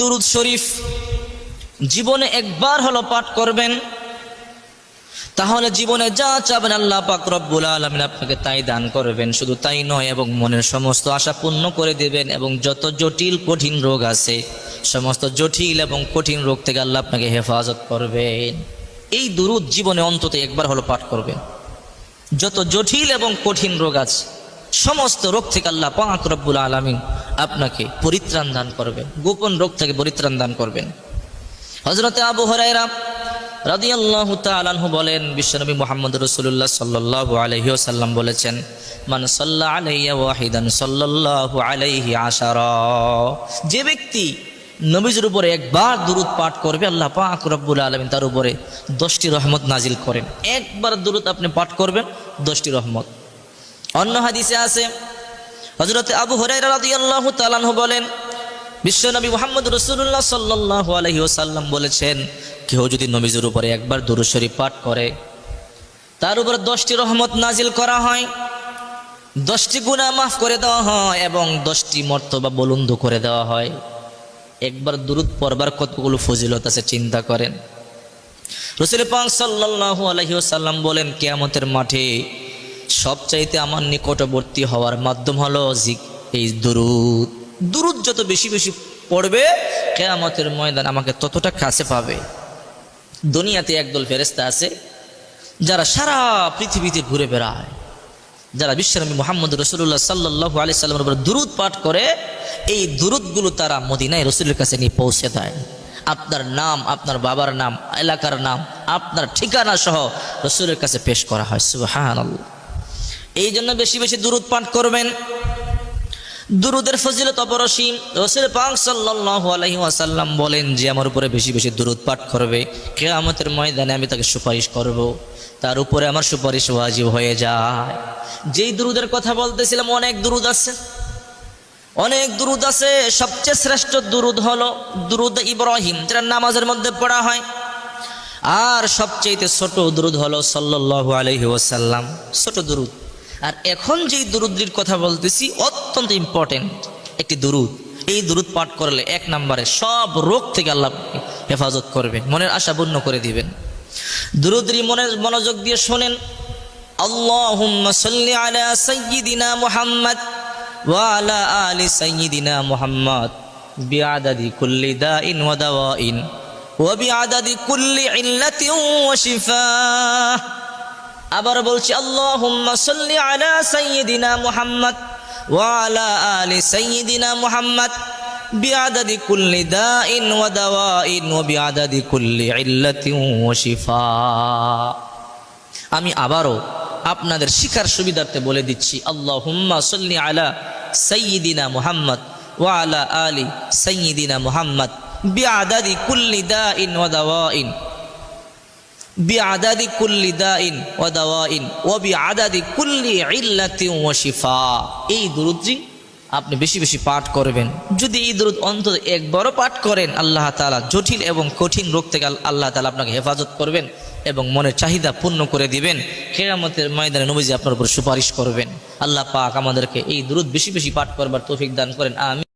দুরূদ শরীফ জীবনে একবার হলো পাঠ করবেন, তাহলে জীবনে যা চাবেন আল্লাহ পাক রব্বুল আলামিন আপনাকে তাই দান করবেন। শুধু তাই নয়, এবং মনের সমস্ত আশা পূর্ণ করে দেবেন। এবং যত জটিল কঠিন রোগ আছে, সমস্ত জটিল এবং কঠিন রোগ থেকে আল্লাহ আপনাকে হেফাজত করবেন। এই দুরূদ জীবনে অন্তত একবার হলো পাঠ করবেন। যত জটিল এবং কঠিন রোগ আছে, সমস্ত রোগ থেকে আল্লাহ পাক রব্বুল আলামিন আপনাকে পরিত্রাণ দান করবেন, গোপন রোগ থেকে পরিত্রাণ দান করবেন। হযরতে আবু হুরায়রা রাদিয়াল্লাহু তাআলা আনহু বলেন, বিশ্বনবী মুহাম্মদ রাসূলুল্লাহ সাল্লাল্লাহু আলাইহি ওয়াসাল্লাম বলেছেন, মান সাল্লা আলাইয়া ওয়াহিদান সাল্লাল্লাহু আলাইহি আশারা। যে ব্যক্তি নবীর উপরে একবার দুরূদ পাঠ করবে, আল্লাহ পাক রব্বুল আলামিন তার উপরে 10টি রহমত নাজিল করেন। একবার দুরূদ আপনি পাঠ করবেন, 10টি রহমত। অন্য হাদিসে আছে, হযরতে আবু হুরায়রা রাদিয়াল্লাহু তাআলা আনহু বলেন, বিশ্বনবী মুহাম্মদ রাসূলুল্লাহ সাল্লাল্লাহু আলাইহি ওয়াসাল্লাম বলেছেন, কেউ যদি নবীর উপরে একবার দুরূদ শরীফ পাঠ করে, তার উপর 10টি রহমত নাজিল করা হয়, 10টি গুনাহ মাফ করে দেওয়া হয় এবং 10টি মর্তবা বুলন্দ করে দেওয়া হয়। একবার দুরূদ পড়বার কতগুলো ফজিলত আছে চিন্তা করেন। রাসূল পাক সাল্লাল্লাহু আলাইহি ওয়াসাল্লাম বলেন, কিয়ামতের মাঠে সবচাইতে আমার নিকটবর্তী হওয়ার মাধ্যম হলো এই দুরূদ। দুরূদ যত বেশি বেশি পড়বে, কিয়ামতের ময়দান আমাকে ততটা কাছে পাবে। দুনিয়াতে একদল ফেরেশতা আছে যারা সারা পৃথিবীতে ঘুরে বেড়ায়, যারা বিশ্বনবী মুহাম্মদ রাসূলুল্লাহ সাল্লাল্লাহু আলাইহি সাল্লামের উপর দুরূদ পাঠ করে, এই দুরূদগুলো তারা মদিনায় রাসূলের কাছে নিয়ে পৌঁছে দেয়। আপনার নাম, আপনার বাবার নাম, এলাকার নাম, আপনার ঠিকানা সহ রাসূলের কাছে পেশ করা হয়। সুবহানাল্লাহ। এই জন্য বেশি বেশি দুরূদ পাঠ করবেন। দুরূদের ফজিলত অপরসীম। রাসূল পাক সাল্লাল্লাহু আলাইহি ওয়াসাল্লাম বলেন, যে আমার উপরে বেশি বেশি দুরূদ পাঠ করবে, কিয়ামতের ময়দানে আমি তাকে সুপারিশ করব, তার উপরে আমার সুপারিশ ওয়াজিব হয়ে যায়। যেই দুরূদের কথা বলতেছিলাম, অনেক দুরূদ আছে, অনেক দুরূদ আছে। সবচেয়ে শ্রেষ্ঠ দুরূদ হলো দুরূদ ইব্রাহিম, যেটা নামাজের মধ্যে পড়া হয়। আর সবচেয়ে ছোট দুরূদ হলো সাল্লাল্লাহু আলাইহি ওয়াসাল্লাম, ছোট দুরূদ। আর এখন যেই দুরূদের কথা বলতেছি, অত্যন্ত ইম্পর্টেন্ট একটি দুরূদ। এই দুরূদ পাঠ করলে 1 নম্বরে সব রোগ থেকে আল্লাহ হেফাজত করবেন, মনের আশা পূর্ণ করে দিবেন। দুরূদটি মনোযোগ দিয়ে শোনেন। আল্লাহুম্মা সাল্লি আলা সাইয়্যিদিনা মুহাম্মদ ওয়া আলা আলি সাইয়্যিদিনা মুহাম্মদ বিআদাদি কুল্লি দাইন ওয়া দাওয়াইন ওয়া বিআদাদি কুল্লি ইল্লাতিন ওয়া শিফা। আবার বলছি, আল্লাহুম্মা সাল্লি আলা সাইয়্যিদিনা মুহাম্মদ ওয়া আলা আলি সাইয়্যিদিনা মুহাম্মদ বিআদাদি কুল্লি দাইন ওয়া দাওয়াইন ওয়া বিআদাদি কুল্লি ইল্লাতিন ওয়া শিফা। আমি আবারও আপনাদের শিখার সুবিধার্থে বলে দিচ্ছি, আল্লাহুম্মা সাল্লি আলা সাইয়্যিদিনা মুহাম্মদ ওয়া আলা আলি সাইয়্যিদিনা মুহাম্মদ বিআদাদি কুল্লি দাইন ওয়া দাওয়াইন বিআদাদি কুল্লি দাইন ওয়া দাওয়াইন ওয়া বিআদাদি কুল্লি ইল্লাতিন ওয়া শিফা। এই দুরূদটি আপনি বেশি বেশি পাঠ করবেন। যদি এই দুরূদ অন্তত একবারও পাঠ করেন, আল্লাহ তাআলা জটিল এবং কঠিন রোগ থেকে আল্লাহ তাআলা আপনাকে হেফাজত করবেন এবং মনের চাহিদা পূর্ণ করে দিবেন। কিয়ামতের ময়দানে নবীজি আপনার উপর সুপারিশ করবেন। আল্লাহ পাক আমাদেরকে এই দুরূদ বেশি বেশি পাঠ করবার তৌফিক দান করেন। আমিন।